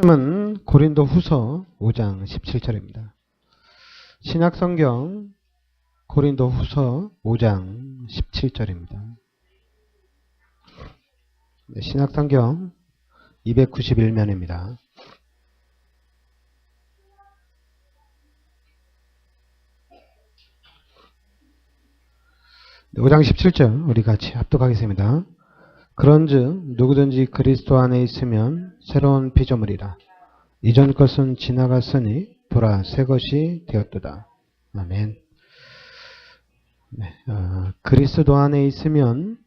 말씀은 고린도후서 5장 17절입니다. 신약성경 고린도후서 5장 17절입니다. 신약성경 291면입니다. 네, 5장 17절 우리 같이 합독하겠습니다. 그런즉 누구든지 그리스도 안에 있으면 새로운 피조물이라. 이전 것은 지나갔으니 보라 새 것이 되었도다. 아멘. 네, 그리스도 안에 있으면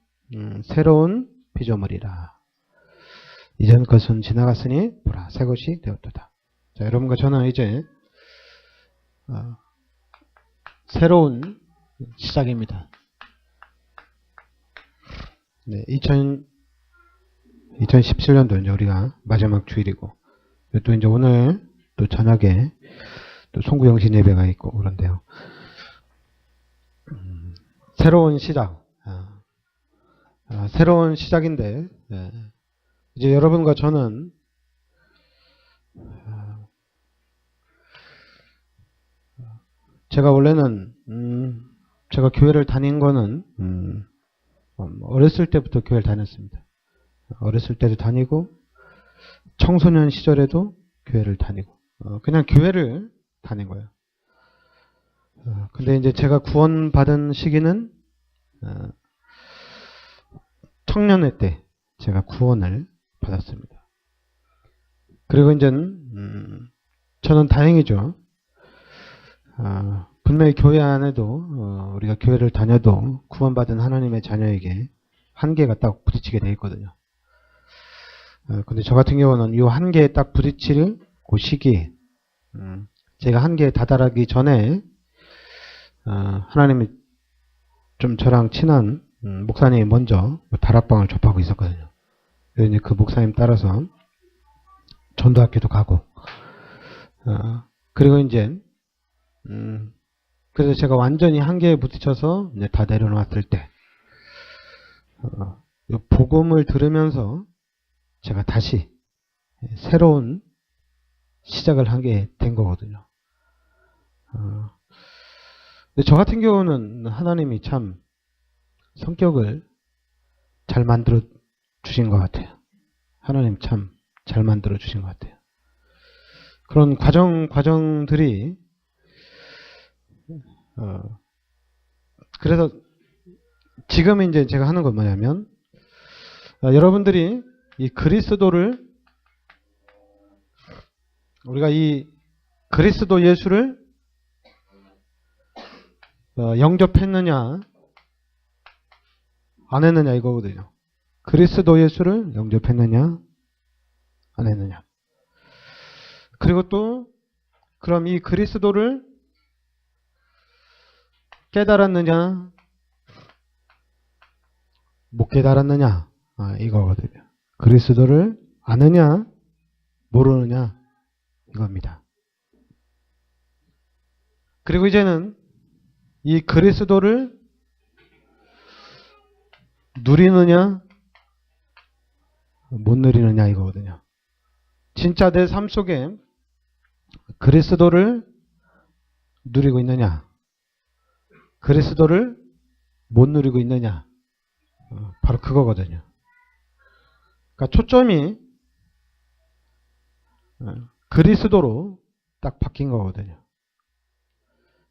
새로운 피조물이라. 이전 것은 지나갔으니 보라 새 것이 되었도다. 자, 여러분과 저는 이제 새로운 시작입니다. 네, 2017년도 이제 우리가 마지막 주일이고, 또 이제 오늘 또 저녁에 또 송구영신 예배가 있고 그런데요. 새로운 시작, 새로운 시작인데, 이제 여러분과 저는 제가 원래는 제가 교회를 다닌 거는 어렸을 때부터 교회를 다녔습니다. 어렸을 때도 다니고 청소년 시절에도 교회를 다니고 그냥 교회를 다닌 거예요. 근데 이제 제가 구원받은 시기는 청년회 때 제가 구원을 받았습니다. 그리고 이제 저는 다행이죠. 분명히 교회 안에도 우리가 교회를 다녀도 구원받은 하나님의 자녀에게 한계가 딱 부딪히게 되어 있거든요. 근데 저 같은 경우는 이 한계에 딱 부딪힐 그 시기에 제가 한계에 다다르기 전에 하나님이 좀 저랑 친한 목사님이 먼저 다락방을 접하고 있었거든요. 그래서 이제 그 목사님 따라서 전도학교도 가고 그리고 이제 그래서 제가 완전히 한계에 부딪혀서 이제 다 내려놨을 때 복음을 들으면서 제가 다시 새로운 시작을 하게 된 거거든요. 근데 저 같은 경우는 하나님이 참 성격을 잘 만들어 주신 것 같아요. 하나님 참 잘 만들어 주신 것 같아요. 그런 과정들이 그래서 지금 이제 제가 하는 건 뭐냐면 여러분들이 이 그리스도를 우리가 이 그리스도 예수를 영접했느냐 안 했느냐 이거거든요. 그리스도 예수를 영접했느냐 안 했느냐. 그리고 또 그럼 이 그리스도를 깨달았느냐 못 깨달았느냐 이거거든요. 그리스도를 아느냐 모르느냐 이겁니다. 그리고 이제는 이 그리스도를 누리느냐 못 누리느냐 이거거든요. 진짜 내 삶 속에 그리스도를 누리고 있느냐 그리스도를 못 누리고 있느냐 바로 그거거든요. 그러니까 초점이 그리스도로 딱 바뀐 거거든요.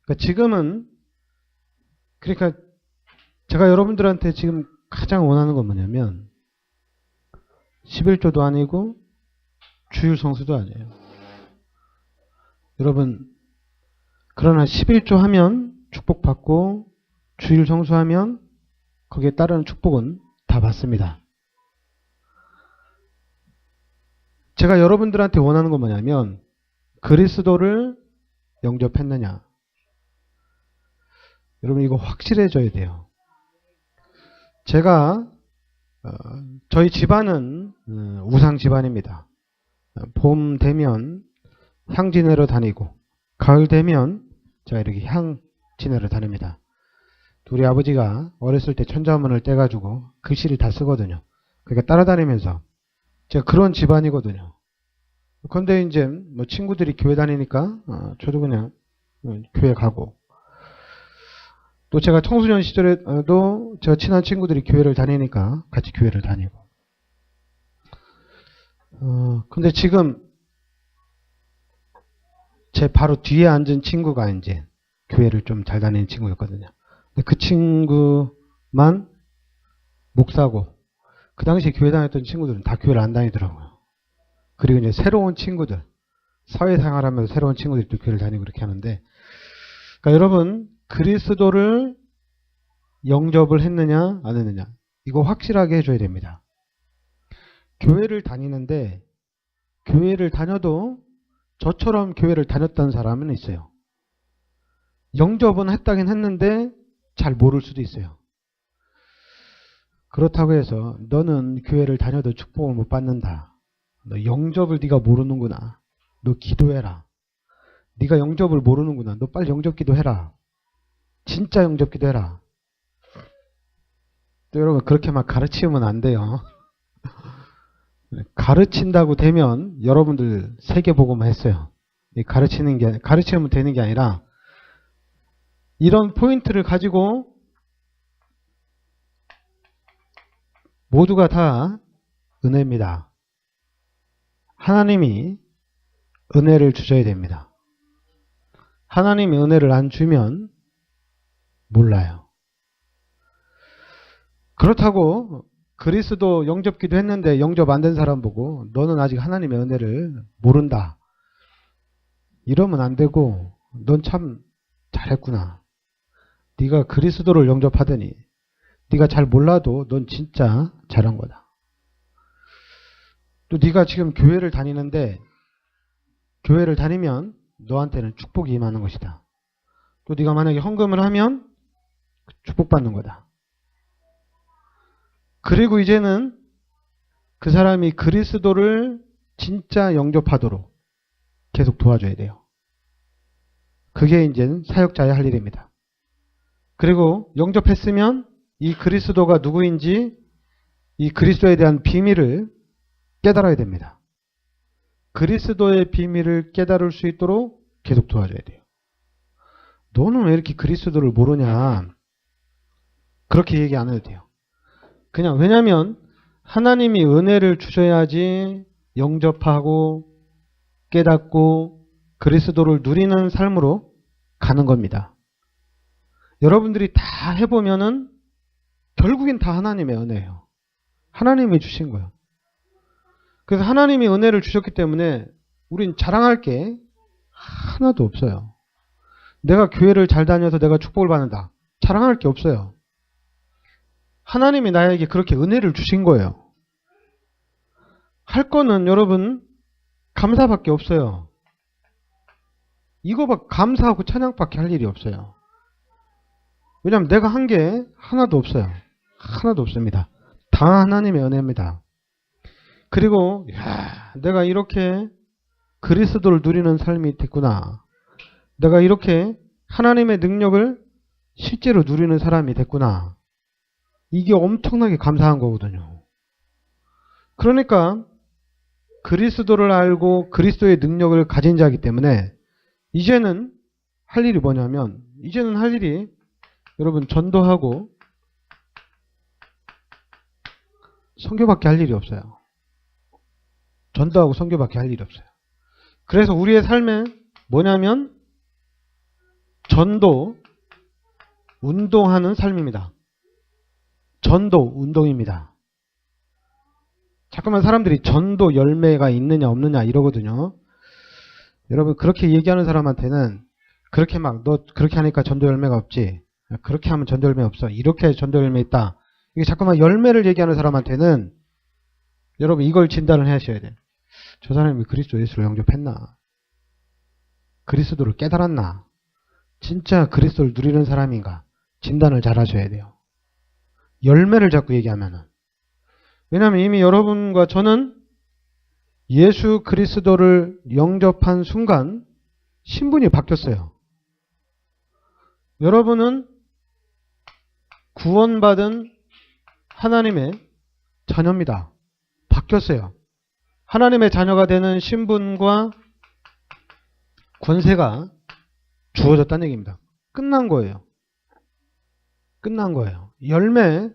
그러니까 지금은 그러니까 제가 여러분들한테 지금 가장 원하는 건 뭐냐면 11조도 아니고 주일 성수도 아니에요. 여러분 그러나 11조 하면 축복받고 주일 성수하면 거기에 따르는 축복은 다 받습니다. 제가 여러분들한테 원하는 건 뭐냐면 그리스도를 영접했느냐. 여러분 이거 확실해져야 돼요. 제가 저희 집안은 우상 집안입니다. 봄 되면 향 지내러 다니고 가을 되면 제가 이렇게 향 지내러 다닙니다. 우리 아버지가 어렸을 때 천자문을 떼가지고 글씨를 다 쓰거든요. 그러니까 따라다니면서 제가 그런 집안이거든요. 근데 이제 뭐 친구들이 교회 다니니까 저도 그냥 교회 가고, 또 제가 청소년 시절에도 제가 친한 친구들이 교회를 다니니까 같이 교회를 다니고. 근데 지금 제 바로 뒤에 앉은 친구가 이제 교회를 좀 잘 다니는 친구였거든요. 근데 그 친구만 목사고, 그 당시에 교회 다녔던 친구들은 다 교회를 안 다니더라고요. 그리고 이제 새로운 친구들, 사회생활하면서 새로운 친구들이 또 교회를 다니고 그렇게 하는데, 그러니까 여러분, 그리스도를 영접을 했느냐 안 했느냐, 이거 확실하게 해줘야 됩니다. 교회를 다니는데, 교회를 다녀도 저처럼 교회를 다녔던 사람은 있어요. 영접은 했다긴 했는데 잘 모를 수도 있어요. 그렇다고 해서 너는 교회를 다녀도 축복을 못 받는다, 너 영접을 네가 모르는구나, 너 기도해라, 네가 영접을 모르는구나, 너 빨리 영접 기도해라, 진짜 영접 기도해라. 또 여러분, 그렇게 막 가르치면 안 돼요. 가르친다고 되면 여러분들 세계복음만 했어요. 가르치면 되는 게 아니라, 이런 포인트를 가지고 모두가 다 은혜입니다. 하나님이 은혜를 주셔야 됩니다. 하나님이 은혜를 안 주면 몰라요. 그렇다고 그리스도 영접기도 했는데 영접 안 된 사람 보고 너는 아직 하나님의 은혜를 모른다, 이러면 안 되고, 넌 참 잘했구나, 네가 그리스도를 영접하더니 네가 잘 몰라도 넌 진짜 잘한 거다. 또 네가 지금 교회를 다니는데, 교회를 다니면 너한테는 축복이 임하는 것이다. 또 네가 만약에 헌금을 하면 축복받는 거다. 그리고 이제는 그 사람이 그리스도를 진짜 영접하도록 계속 도와줘야 돼요. 그게 이제는 사역자의 할 일입니다. 그리고 영접했으면 이 그리스도가 누구인지, 이 그리스도에 대한 비밀을 깨달아야 됩니다. 그리스도의 비밀을 깨달을 수 있도록 계속 도와줘야 돼요. 너는 왜 이렇게 그리스도를 모르냐, 그렇게 얘기 안 해도 돼요. 그냥, 왜냐면 하나님이 은혜를 주셔야지 영접하고 깨닫고 그리스도를 누리는 삶으로 가는 겁니다. 여러분들이 다 해보면은 결국엔 다 하나님의 은혜예요. 하나님이 주신 거예요. 그래서 하나님이 은혜를 주셨기 때문에 우린 자랑할 게 하나도 없어요. 내가 교회를 잘 다녀서 내가 축복을 받는다, 자랑할 게 없어요. 하나님이 나에게 그렇게 은혜를 주신 거예요. 할 거는 여러분 감사밖에 없어요. 이거 감사하고 찬양밖에 할 일이 없어요. 왜냐하면 내가 한 게 하나도 없어요. 하나도 없습니다. 다 하나님의 은혜입니다. 그리고 내가 이렇게 그리스도를 누리는 삶이 됐구나, 내가 이렇게 하나님의 능력을 실제로 누리는 사람이 됐구나, 이게 엄청나게 감사한 거거든요. 그러니까 그리스도를 알고 그리스도의 능력을 가진 자이기 때문에 이제는 할 일이 뭐냐면, 이제는 할 일이 여러분 전도하고 선교밖에 할 일이 없어요. 전도하고 선교밖에 할 일이 없어요. 그래서 우리의 삶에 뭐냐면 전도 운동하는 삶입니다. 전도 운동입니다. 자꾸만 사람들이 전도 열매가 있느냐 없느냐 이러거든요. 여러분, 그렇게 얘기하는 사람한테는 그렇게 막 너 그렇게 하니까 전도 열매가 없지, 그렇게 하면 전도 열매 없어, 이렇게 전도 열매 있다, 이게 자꾸만 열매를 얘기하는 사람한테는 여러분 이걸 진단을 하셔야 돼요. 저 사람이 그리스도 예수를 영접했나, 그리스도를 깨달았나, 진짜 그리스도를 누리는 사람인가, 진단을 잘 하셔야 돼요. 열매를 자꾸 얘기하면은. 왜냐하면 이미 여러분과 저는 예수 그리스도를 영접한 순간 신분이 바뀌었어요. 여러분은 구원받은 하나님의 자녀입니다. 바뀌었어요. 하나님의 자녀가 되는 신분과 권세가 주어졌다는 얘기입니다. 끝난 거예요. 끝난 거예요. 열매,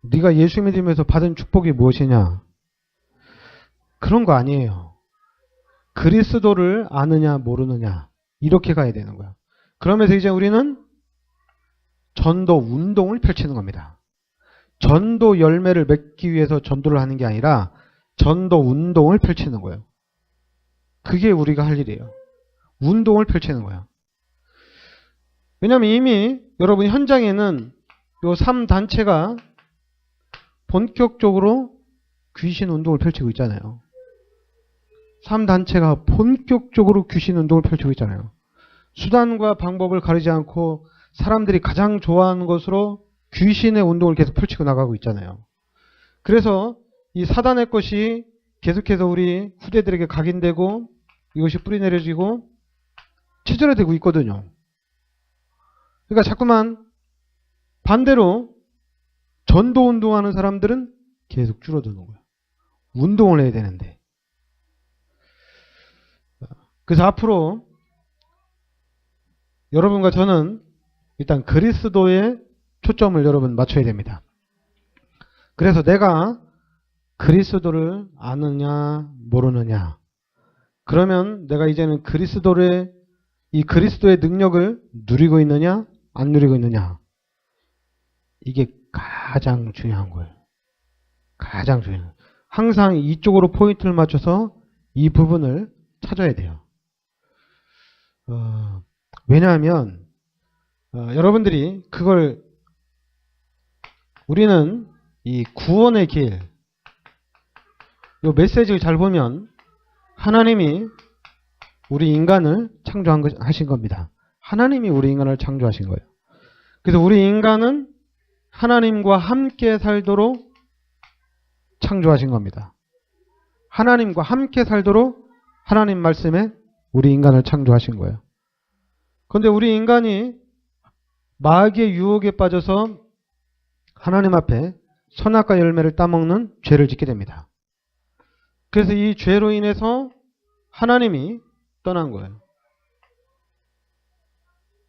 네가 예수 믿으면서 받은 축복이 무엇이냐? 그런 거 아니에요. 그리스도를 아느냐 모르느냐 이렇게 가야 되는 거야. 그러면서 이제 우리는 전도 운동을 펼치는 겁니다. 전도 열매를 맺기 위해서 전도를 하는 게 아니라 전도 운동을 펼치는 거예요. 그게 우리가 할 일이에요. 운동을 펼치는 거야. 왜냐하면 이미 여러분 현장에는 요 3단체가 본격적으로 귀신 운동을 펼치고 있잖아요. 3단체가 본격적으로 귀신 운동을 펼치고 있잖아요. 수단과 방법을 가리지 않고 사람들이 가장 좋아하는 것으로 귀신의 운동을 계속 펼치고 나가고 있잖아요. 그래서 이 사단의 것이 계속해서 우리 후대들에게 각인되고 이것이 뿌리내려지고 체절화되고 있거든요. 그러니까 자꾸만 반대로 전도 운동하는 사람들은 계속 줄어드는 거예요. 운동을 해야 되는데. 그래서 앞으로 여러분과 저는 일단 그리스도에 초점을 여러분 맞춰야 됩니다. 그래서 내가 그리스도를 아느냐 모르느냐, 그러면 내가 이제는 이 그리스도의 능력을 누리고 있느냐 안 누리고 있느냐, 이게 가장 중요한 거예요. 가장 중요해요. 항상 이쪽으로 포인트를 맞춰서 이 부분을 찾아야 돼요. 왜냐하면 여러분들이 그걸, 우리는 이 구원의 길, 이 메시지를 잘 보면 하나님이 우리 인간을 창조하신 겁니다. 하나님이 우리 인간을 창조하신 거예요. 그래서 우리 인간은 하나님과 함께 살도록 창조하신 겁니다. 하나님과 함께 살도록 하나님 말씀에 우리 인간을 창조하신 거예요. 그런데 우리 인간이 마귀의 유혹에 빠져서 하나님 앞에 선악과 열매를 따먹는 죄를 짓게 됩니다. 그래서 이 죄로 인해서 하나님이 떠난 거예요.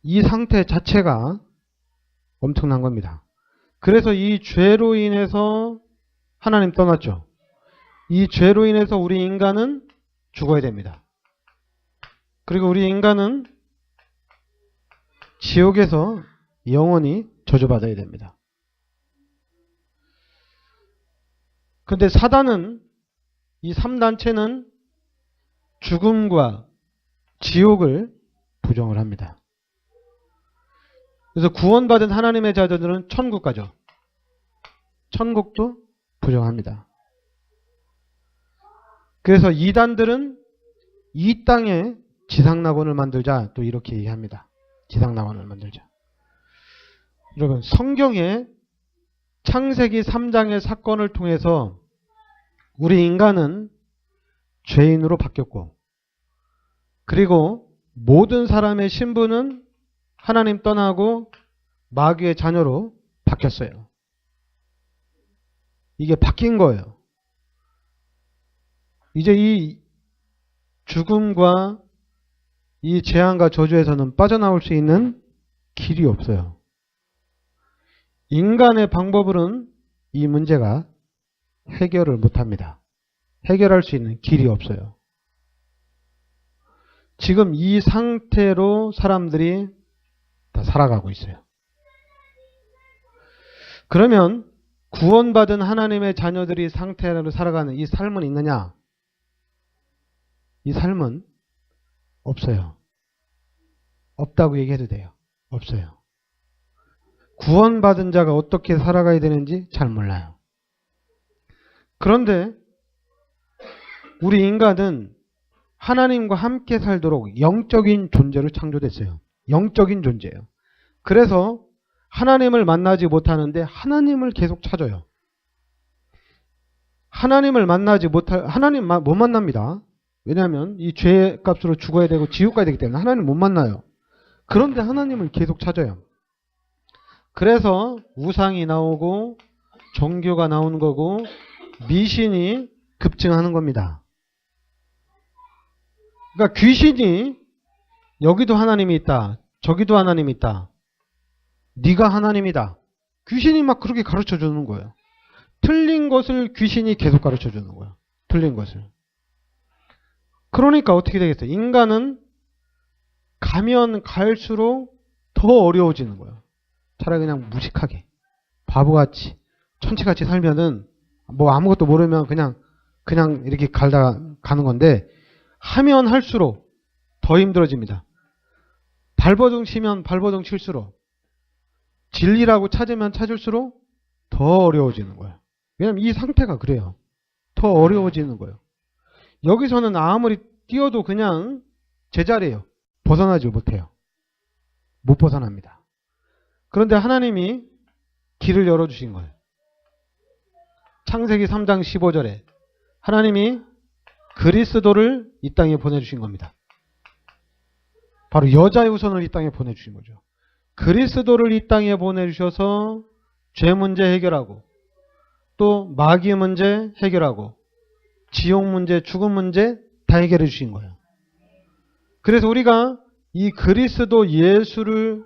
이 상태 자체가 엄청난 겁니다. 그래서 이 죄로 인해서 하나님 떠났죠. 이 죄로 인해서 우리 인간은 죽어야 됩니다. 그리고 우리 인간은 지옥에서 영원히 저주받아야 됩니다. 그런데 사단은, 이 3단체는 죽음과 지옥을 부정을 합니다. 그래서 구원받은 하나님의 자녀들은 천국 가죠. 천국도 부정합니다. 그래서 이단들은 이 땅에 지상낙원을 만들자, 또 이렇게 얘기합니다. 지상낙원을 만들자. 여러분, 성경에 창세기 3장의 사건을 통해서 우리 인간은 죄인으로 바뀌었고, 그리고 모든 사람의 신분은 하나님 떠나고 마귀의 자녀로 바뀌었어요. 이게 바뀐 거예요. 이제 이 죽음과 이 재앙과 저주에서는 빠져나올 수 있는 길이 없어요. 인간의 방법으로는 이 문제가 해결을 못합니다. 해결할 수 있는 길이 없어요. 지금 이 상태로 사람들이 다 살아가고 있어요. 그러면 구원받은 하나님의 자녀들이 상태로 살아가는 이 삶은 있느냐? 이 삶은 없어요. 없다고 얘기해도 돼요. 없어요. 구원받은 자가 어떻게 살아가야 되는지 잘 몰라요. 그런데 우리 인간은 하나님과 함께 살도록 영적인 존재로 창조됐어요. 영적인 존재예요. 그래서 하나님을 만나지 못하는데 하나님을 계속 찾아요. 하나님 못 만납니다. 왜냐하면 이 죄의 값으로 죽어야 되고 지옥 가야 되기 때문에 하나님 못 만나요. 그런데 하나님을 계속 찾아요. 그래서 우상이 나오고 종교가 나오는 거고, 미신이 급증하는 겁니다. 그러니까 귀신이 여기도 하나님이 있다. 저기도 하나님이 있다. 네가 하나님이다. 귀신이 막 그렇게 가르쳐 주는 거예요. 틀린 것을 귀신이 계속 가르쳐 주는 거예요. 틀린 것을. 그러니까 어떻게 되겠어요? 인간은 가면 갈수록 더 어려워지는 거예요. 차라리 그냥 무식하게 바보같이 천치같이 살면은 뭐 아무것도 모르면 그냥 이렇게 갈다 가는 건데 하면 할수록 더 힘들어집니다. 발버둥 치면 발버둥 칠수록 진리라고 찾으면 찾을수록 더 어려워지는 거예요. 왜냐하면 이 상태가 그래요. 더 어려워지는 거예요. 여기서는 아무리 뛰어도 그냥 제자리예요. 벗어나지 못해요. 못 벗어납니다. 그런데 하나님이 길을 열어주신 거예요. 창세기 3장 15절에 하나님이 그리스도를 이 땅에 보내주신 겁니다. 바로 여자의 후손을 이 땅에 보내주신 거죠. 그리스도를 이 땅에 보내주셔서 죄 문제 해결하고 또 마귀 문제 해결하고 지옥 문제, 죽음 문제 다 해결해 주신 거예요. 그래서 우리가 이 그리스도 예수를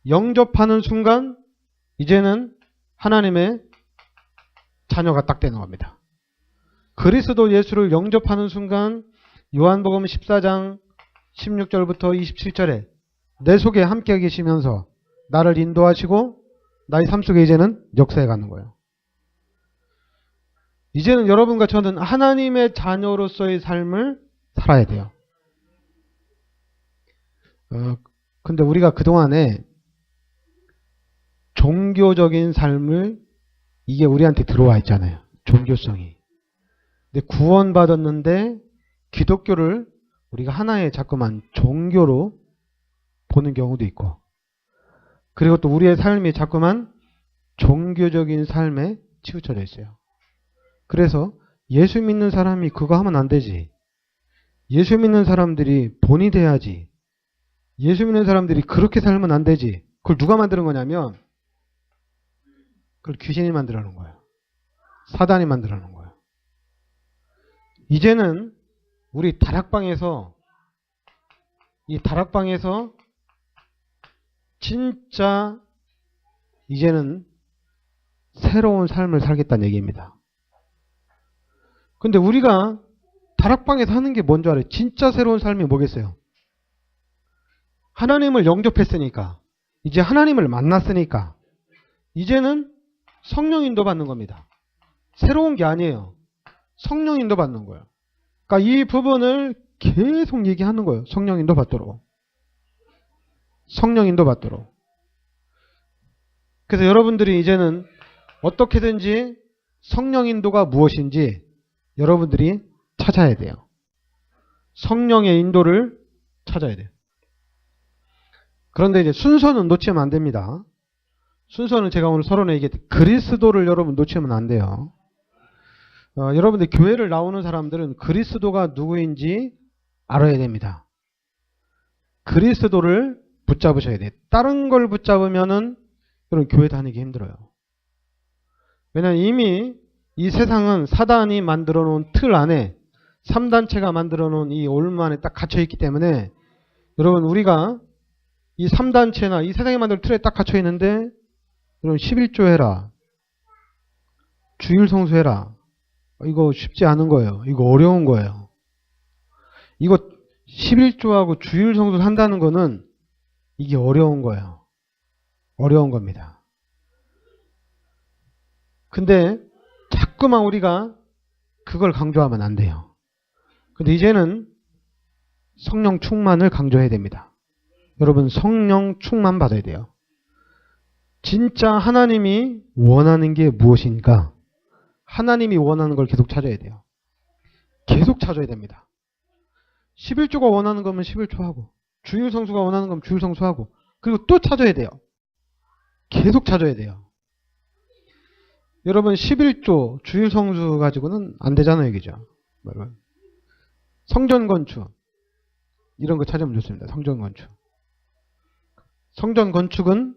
영접하는 순간 이제는 하나님의 자녀가 딱 되는 겁니다. 그리스도 예수를 영접하는 순간 요한복음 14장 16절부터 27절에 내 속에 함께 계시면서 나를 인도하시고 나의 삶 속에 이제는 역사해 가는 거예요. 이제는 여러분과 저는 하나님의 자녀로서의 삶을 살아야 돼요. 근데 우리가 그동안에 종교적인 삶을 이게 우리한테 들어와 있잖아요. 종교성이. 근데 구원받았는데 기독교를 우리가 하나의 자꾸만 종교로 보는 경우도 있고 그리고 또 우리의 삶이 자꾸만 종교적인 삶에 치우쳐져 있어요. 그래서 예수 믿는 사람이 그거 하면 안 되지. 예수 믿는 사람들이 본이 돼야지. 예수 믿는 사람들이 그렇게 살면 안 되지. 그걸 누가 만드는 거냐면 그걸 귀신이 만들어 놓은 거예요. 사단이 만들어 놓은 거예요. 이제는 우리 다락방에서 진짜 이제는 새로운 삶을 살겠다는 얘기입니다. 근데 우리가 다락방에서 하는 게 뭔 줄 알아요? 진짜 새로운 삶이 뭐겠어요? 하나님을 영접했으니까 이제 하나님을 만났으니까 이제는 성령 인도 받는 겁니다. 새로운 게 아니에요. 성령 인도 받는 거예요. 그러니까 이 부분을 계속 얘기하는 거예요. 성령 인도 받도록. 성령 인도 받도록. 그래서 여러분들이 이제는 어떻게든지 성령 인도가 무엇인지 여러분들이 찾아야 돼요. 성령의 인도를 찾아야 돼요. 그런데 이제 순서는 놓치면 안 됩니다. 순서는 제가 오늘 서론에 얘기했듯이 그리스도를 여러분 놓치면 안 돼요. 여러분들 교회를 나오는 사람들은 그리스도가 누구인지 알아야 됩니다. 그리스도를 붙잡으셔야 돼요. 다른 걸 붙잡으면은 여러분 교회 다니기 힘들어요. 왜냐하면 이미 이 세상은 사단이 만들어 놓은 틀 안에 3단체가 만들어 놓은 이 올무 안에 딱 갇혀 있기 때문에 여러분 우리가 이 3단체나 이 세상이 만든 틀에 딱 갇혀 있는데 여러분 11조 해라. 주일 성수해라. 이거 쉽지 않은 거예요. 이거 어려운 거예요. 이거 11조하고 주일 성수를 한다는 거는 이게 어려운 거예요. 어려운 겁니다. 근데 자꾸만 우리가 그걸 강조하면 안 돼요. 근데 이제는 성령 충만을 강조해야 됩니다. 여러분 성령 충만 받아야 돼요. 진짜 하나님이 원하는 게 무엇인가? 하나님이 원하는 걸 계속 찾아야 돼요. 계속 찾아야 됩니다. 11조가 원하는 거면 11조 하고 주일 성수가 원하는 거면 주일 성수하고 그리고 또 찾아야 돼요. 계속 찾아야 돼요. 여러분 11조 주일 성수 가지고는 안 되잖아요. 그죠? 성전 건축 이런 거 찾으면 좋습니다. 성전 건축. 성전 건축은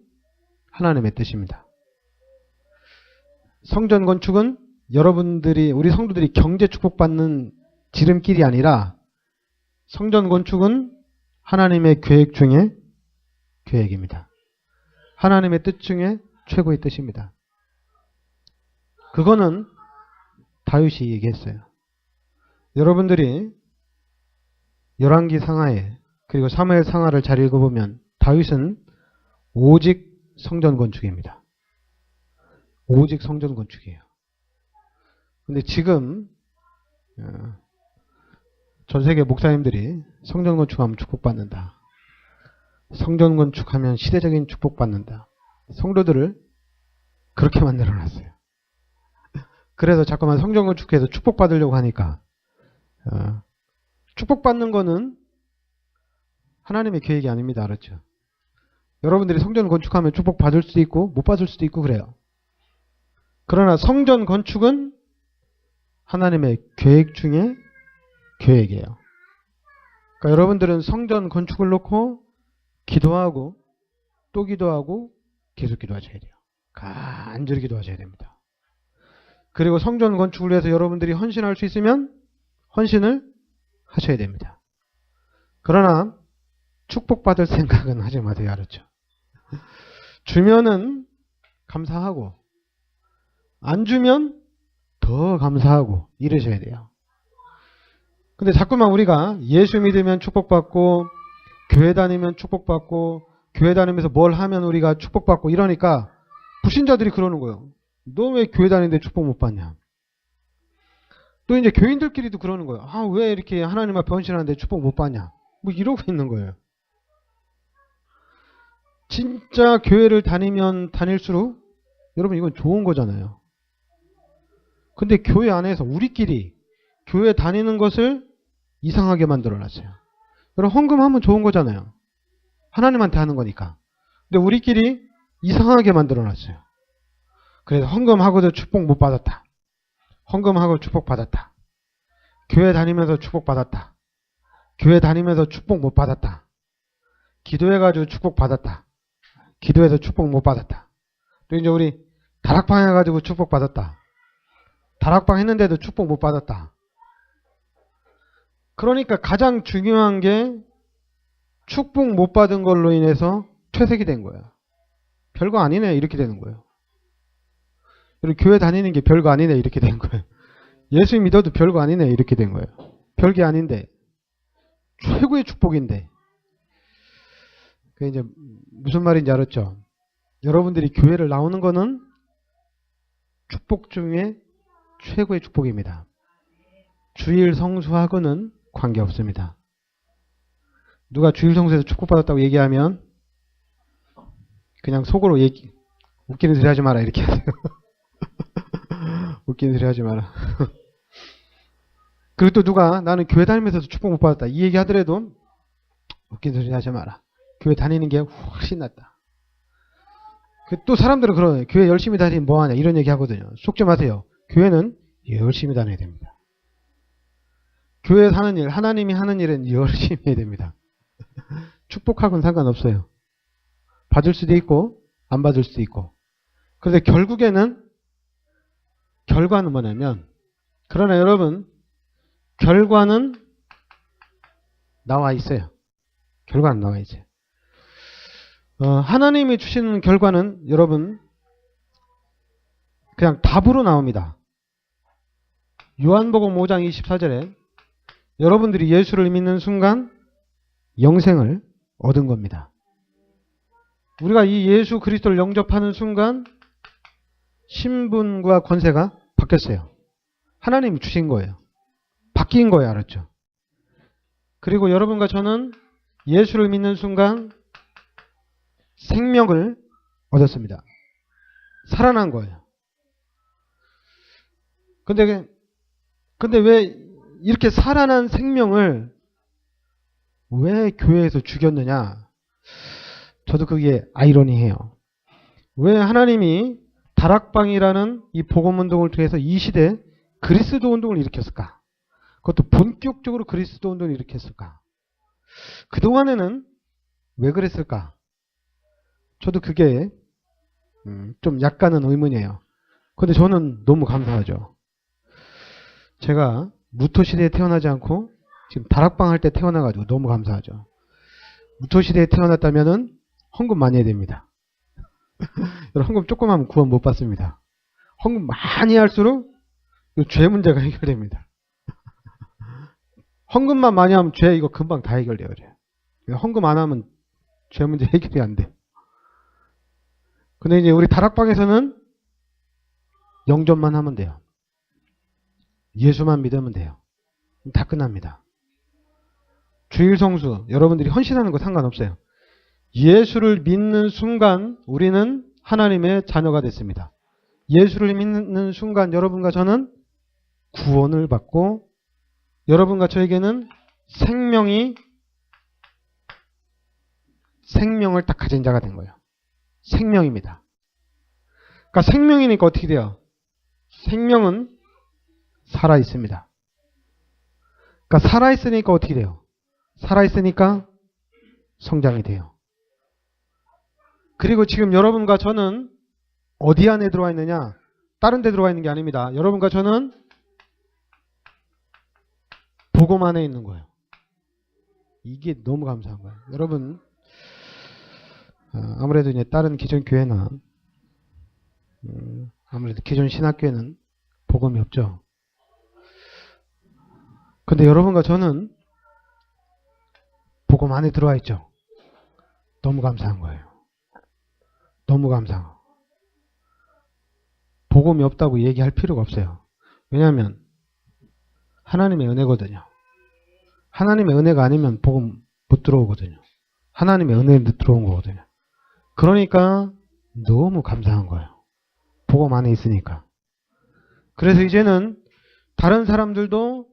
하나님의 뜻입니다. 성전 건축은 여러분들이, 우리 성도들이 경제 축복받는 지름길이 아니라 성전 건축은 하나님의 계획 중에 계획입니다. 하나님의 뜻 중에 최고의 뜻입니다. 그거는 다윗이 얘기했어요. 여러분들이 열왕기 상하에 그리고 사무엘 상하를 잘 읽어보면 다윗은 오직 성전 건축입니다. 오직 성전 건축이에요. 근데 지금 전 세계 목사님들이 성전 건축하면 축복받는다. 성전 건축하면 시대적인 축복받는다. 성도들을 그렇게 만들어놨어요. 그래서 자꾸만 성전 건축해서 축복받으려고 하니까 축복받는 거는 하나님의 계획이 아닙니다. 알았죠? 여러분들이 성전 건축하면 축복받을 수도 있고 못 받을 수도 있고 그래요. 그러나 성전 건축은 하나님의 계획 중에 계획이에요. 그러니까 여러분들은 성전 건축을 놓고 기도하고 또 기도하고 계속 기도하셔야 돼요. 간절히 기도하셔야 됩니다. 그리고 성전 건축을 위해서 여러분들이 헌신할 수 있으면 헌신을 하셔야 됩니다. 그러나 축복받을 생각은 하지 마세요. 알았죠? 주면은 감사하고 안 주면 더 감사하고 이러셔야 돼요. 근데 자꾸만 우리가 예수 믿으면 축복받고 교회 다니면 축복받고 교회 다니면서 뭘 하면 우리가 축복받고 이러니까 불신자들이 그러는 거예요. 너 왜 교회 다니는데 축복 못 받냐? 또 이제 교인들끼리도 그러는 거예요. 아, 왜 이렇게 하나님 앞에 헌신하는데 축복 못 받냐? 뭐 이러고 있는 거예요. 진짜 교회를 다니면 다닐수록 여러분 이건 좋은 거잖아요. 근데 교회 안에서 우리끼리 교회 다니는 것을 이상하게 만들어놨어요. 여러분 헌금하면 좋은 거잖아요. 하나님한테 하는 거니까. 근데 우리끼리 이상하게 만들어놨어요. 그래서 헌금하고도 축복 못 받았다. 헌금하고 축복 받았다. 교회 다니면서 축복 받았다. 교회 다니면서 축복 못 받았다. 기도해가지고 축복 받았다. 기도해서 축복 못 받았다. 또 이제 우리 다락방 해가지고 축복 받았다. 다락방 했는데도 축복 못 받았다. 그러니까 가장 중요한 게 축복 못 받은 걸로 인해서 퇴색이 된 거예요. 별거 아니네 이렇게 되는 거예요. 그리고 교회 다니는 게 별거 아니네 이렇게 된 거예요. 예수 믿어도 별거 아니네 이렇게 된 거예요. 별게 아닌데 최고의 축복인데. 그게 이제 무슨 말인지 알았죠? 여러분들이 교회를 나오는 거는 축복 중에 최고의 축복입니다. 주일 성수하고는 관계없습니다. 누가 주일 성수에서 축복받았다고 얘기하면 그냥 속으로 웃기는 소리 하지 마라 이렇게 하세요. 웃기는 소리 하지 마라. 그리고 또 누가 나는 교회 다니면서도 축복 못 받았다 이 얘기 하더라도 웃기는 소리 하지 마라. 교회 다니는 게 훨씬 낫다. 또 사람들은 그러네요. 교회 열심히 다니면 뭐하냐 이런 얘기 하거든요. 속지 마세요. 교회는 열심히 다녀야 됩니다. 교회에서 하는 일, 하나님이 하는 일은 열심히 해야 됩니다. 축복하고는 상관없어요. 받을 수도 있고 안 받을 수도 있고. 그런데 결국에는 결과는 뭐냐면 그러나 여러분 결과는 나와 있어요. 결과는 나와 있어요. 하나님이 주시는 결과는 여러분 그냥 답으로 나옵니다. 요한복음 5장 24절에 여러분들이 예수를 믿는 순간 영생을 얻은 겁니다. 우리가 이 예수 그리스도를 영접하는 순간 신분과 권세가 바뀌었어요. 하나님이 주신 거예요. 바뀐 거예요. 알았죠? 그리고 여러분과 저는 예수를 믿는 순간 생명을 얻었습니다. 살아난 거예요. 근데 왜 이렇게 살아난 생명을 왜 교회에서 죽였느냐? 저도 그게 아이러니해요. 왜 하나님이 다락방이라는 이 복음운동을 통해서 이 시대에 그리스도 운동을 일으켰을까? 그것도 본격적으로 그리스도 운동을 일으켰을까? 그동안에는 왜 그랬을까? 저도 그게 좀 약간은 의문이에요. 근데 저는 너무 감사하죠. 제가 무토시대에 태어나지 않고 지금 다락방 할 때 태어나가지고 너무 감사하죠. 무토시대에 태어났다면은 헌금 많이 해야 됩니다. 헌금 조금 하면 구원 못 받습니다. 헌금 많이 할수록 죄 문제가 해결됩니다. 헌금만 많이 하면 죄 이거 금방 다 해결돼요. 헌금 안 하면 죄 문제 해결이 안 돼. 근데 이제 우리 다락방에서는 영접만 하면 돼요. 예수만 믿으면 돼요. 다 끝납니다. 주일 성수 여러분들이 헌신하는 거 상관없어요. 예수를 믿는 순간 우리는 하나님의 자녀가 됐습니다. 예수를 믿는 순간 여러분과 저는 구원을 받고 여러분과 저에게는 생명을 딱 가진 자가 된 거예요. 생명입니다. 그러니까 생명이니까 어떻게 돼요? 생명은 살아있습니다. 그러니까 살아있으니까 어떻게 돼요? 살아있으니까 성장이 돼요. 그리고 지금 여러분과 저는 어디 안에 들어와 있느냐? 다른 데 들어와 있는 게 아닙니다. 여러분과 저는 복음 안에 있는 거예요. 이게 너무 감사한 거예요. 여러분 아무래도 이제 다른 기존 교회나 아무래도 기존 신학교에는 복음이 없죠. 근데 여러분과 저는 복음 안에 들어와 있죠. 너무 감사한 거예요. 너무 감사하고. 복음이 없다고 얘기할 필요가 없어요. 왜냐하면 하나님의 은혜거든요. 하나님의 은혜가 아니면 복음 못 들어오거든요. 하나님의 은혜로 들어온 거거든요. 그러니까 너무 감사한 거예요. 복음 안에 있으니까. 그래서 이제는 다른 사람들도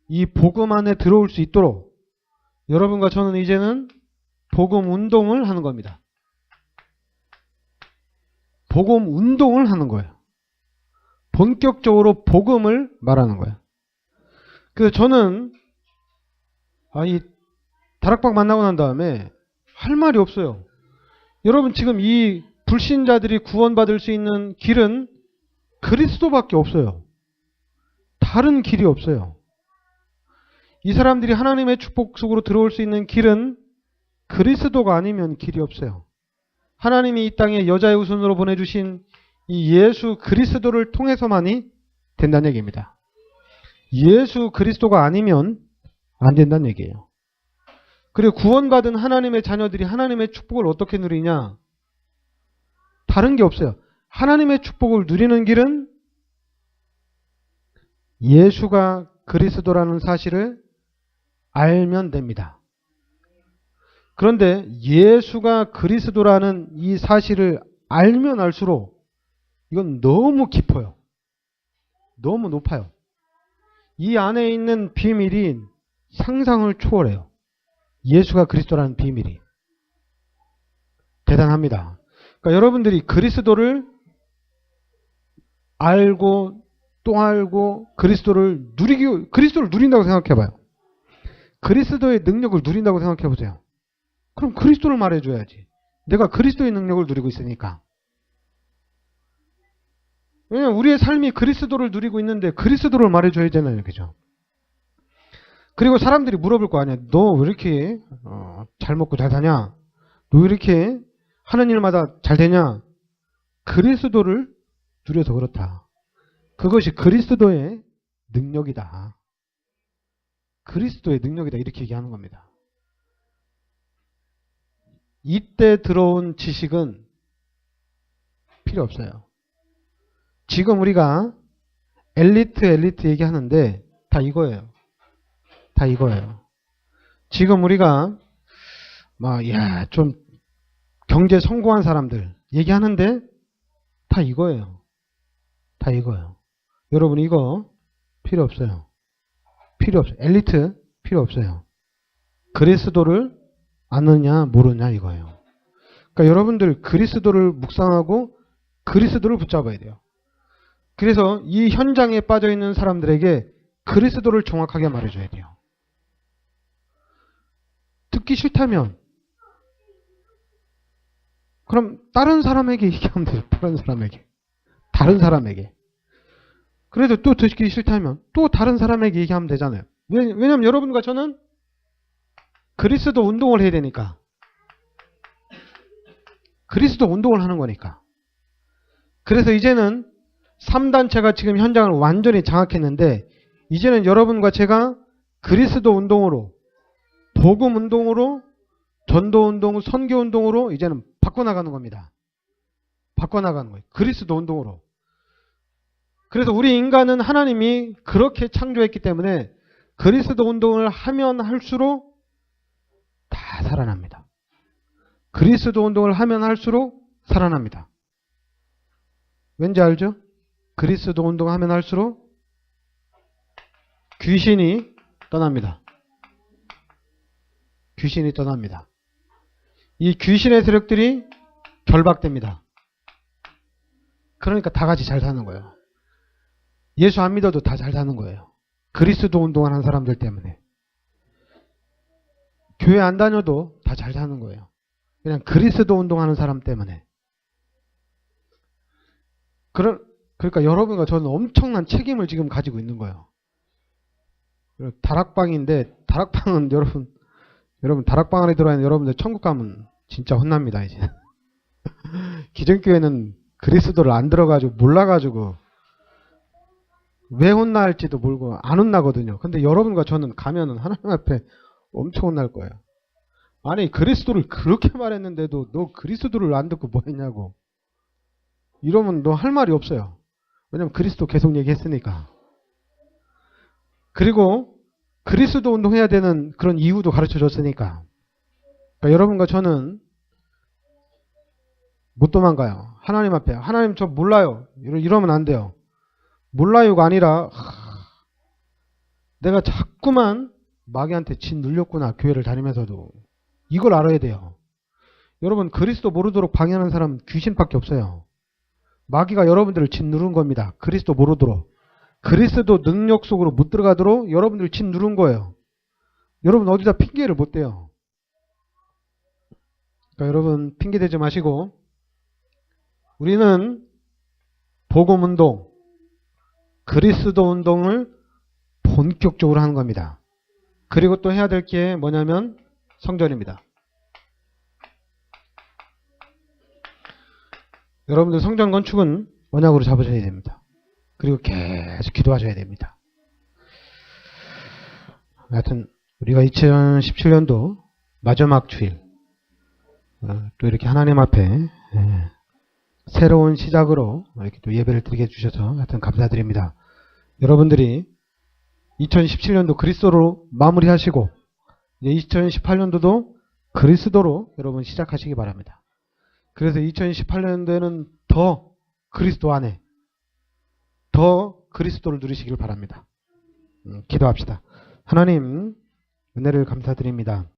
이 복음 안에 들어올 수 있도록 여러분과 저는 이제는 복음 운동을 하는 겁니다. 복음 운동을 하는 거예요. 본격적으로 복음을 말하는 거예요. 그래서 저는 이 다락방 만나고 난 다음에 할 말이 없어요. 여러분 지금 이 불신자들이 구원받을 수 있는 길은 그리스도밖에 없어요. 다른 길이 없어요. 이 사람들이 하나님의 축복 속으로 들어올 수 있는 길은 그리스도가 아니면 길이 없어요. 하나님이 이 땅에 여자의 후손으로 보내주신 이 예수 그리스도를 통해서만이 된다는 얘기입니다. 예수 그리스도가 아니면 안 된다는 얘기예요. 그리고 구원받은 하나님의 자녀들이 하나님의 축복을 어떻게 누리냐? 다른 게 없어요. 하나님의 축복을 누리는 길은 예수가 그리스도라는 사실을 알면 됩니다. 그런데 예수가 그리스도라는 이 사실을 알면 알수록 이건 너무 깊어요. 너무 높아요. 이 안에 있는 비밀이 상상을 초월해요. 예수가 그리스도라는 비밀이. 대단합니다. 그러니까 여러분들이 그리스도를 알고 또 알고 그리스도를 누린다고 생각해 봐요. 그리스도의 능력을 누린다고 생각해 보세요. 그럼 그리스도를 말해줘야지. 내가 그리스도의 능력을 누리고 있으니까. 왜냐면 우리의 삶이 그리스도를 누리고 있는데 그리스도를 말해줘야잖아요. 그죠? 그리고 사람들이 물어볼 거 아니야. 너 왜 이렇게 잘 먹고 잘 사냐? 너 왜 이렇게 하는 일마다 잘 되냐? 그리스도를 누려서 그렇다. 그것이 그리스도의 능력이다. 그리스도의 능력이다. 이렇게 얘기하는 겁니다. 이때 들어온 지식은 필요 없어요. 지금 우리가 엘리트 얘기하는데 다 이거예요. 다 이거예요. 지금 우리가 좀 경제 성공한 사람들 얘기하는데 다 이거예요. 다 이거예요. 여러분 이거 필요 없어요. 필요 없어요. 엘리트 필요 없어요. 그리스도를 아느냐 모르냐 이거예요. 그러니까 여러분들 그리스도를 묵상하고 그리스도를 붙잡아야 돼요. 그래서 이 현장에 빠져있는 사람들에게 그리스도를 정확하게 말해줘야 돼요. 듣기 싫다면 그럼 다른 사람에게 얘기하면 돼요. 다른 사람에게. 그래도 또 듣기 싫다면 또 다른 사람에게 얘기하면 되잖아요. 왜냐면 여러분과 저는 그리스도 운동을 해야 되니까. 그리스도 운동을 하는 거니까. 그래서 이제는 3단체가 지금 현장을 완전히 장악했는데 이제는 여러분과 제가 그리스도 운동으로, 복음 운동으로, 전도 운동, 선교 운동으로 이제는 바꿔나가는 겁니다. 바꿔나가는 거예요. 그리스도 운동으로. 그래서 우리 인간은 하나님이 그렇게 창조했기 때문에 그리스도 운동을 하면 할수록 다 살아납니다. 그리스도 운동을 하면 할수록 살아납니다. 왠지 알죠? 그리스도 운동하면 할수록 귀신이 떠납니다. 귀신이 떠납니다. 이 귀신의 세력들이 결박됩니다. 그러니까 다 같이 잘 사는 거예요. 예수 안 믿어도 다 잘 사는 거예요. 그리스도 운동을 하는 사람들 때문에. 교회 안 다녀도 다 잘 사는 거예요. 그냥 그리스도 운동하는 사람 때문에. 그러니까 여러분과 저는 엄청난 책임을 지금 가지고 있는 거예요. 다락방인데 다락방은 여러분 다락방 안에 들어있는 여러분들 천국 가면 진짜 혼납니다 이제. 기존교회는 그리스도를 안 들어가지고 몰라가지고 왜 혼나 할지도 모르고 안 혼나거든요. 근데 여러분과 저는 가면은 하나님 앞에 엄청 혼날 거예요. 아니 그리스도를 그렇게 말했는데도 너 그리스도를 안 듣고 뭐 했냐고. 이러면 너 할 말이 없어요. 왜냐면 그리스도 계속 얘기했으니까. 그리고 그리스도 운동해야 되는 그런 이유도 가르쳐 줬으니까. 그러니까 여러분과 저는 못 도망가요. 하나님 앞에. 하나님 저 몰라요. 이러면 안 돼요. 몰라요가 아니라 내가 자꾸만 마귀한테 진 눌렸구나. 교회를 다니면서도. 이걸 알아야 돼요. 여러분 그리스도 모르도록 방해하는 사람은 귀신밖에 없어요. 마귀가 여러분들을 진 누른 겁니다. 그리스도 모르도록. 그리스도 능력 속으로 못 들어가도록 여러분들 진 누른 거예요. 여러분 어디다 핑계를 못 대요. 그러니까 여러분 핑계 대지 마시고 우리는 복음 운동, 그리스도 운동을 본격적으로 하는 겁니다. 그리고 또 해야 될 게 뭐냐면 성전입니다. 여러분들 성전 건축은 언약으로 잡으셔야 됩니다. 그리고 계속 기도하셔야 됩니다. 하여튼 우리가 2017년도 마지막 주일 또 이렇게 하나님 앞에 새로운 시작으로 이렇게 또 예배를 드리게 해주셔서 하여튼 감사드립니다. 여러분들이 2017년도 그리스도로 마무리하시고 2018년도도 그리스도로 여러분 시작하시기 바랍니다. 그래서 2018년도에는 더 그리스도 안에 더 그리스도를 누리시길 바랍니다. 기도합시다. 하나님 은혜를 감사드립니다.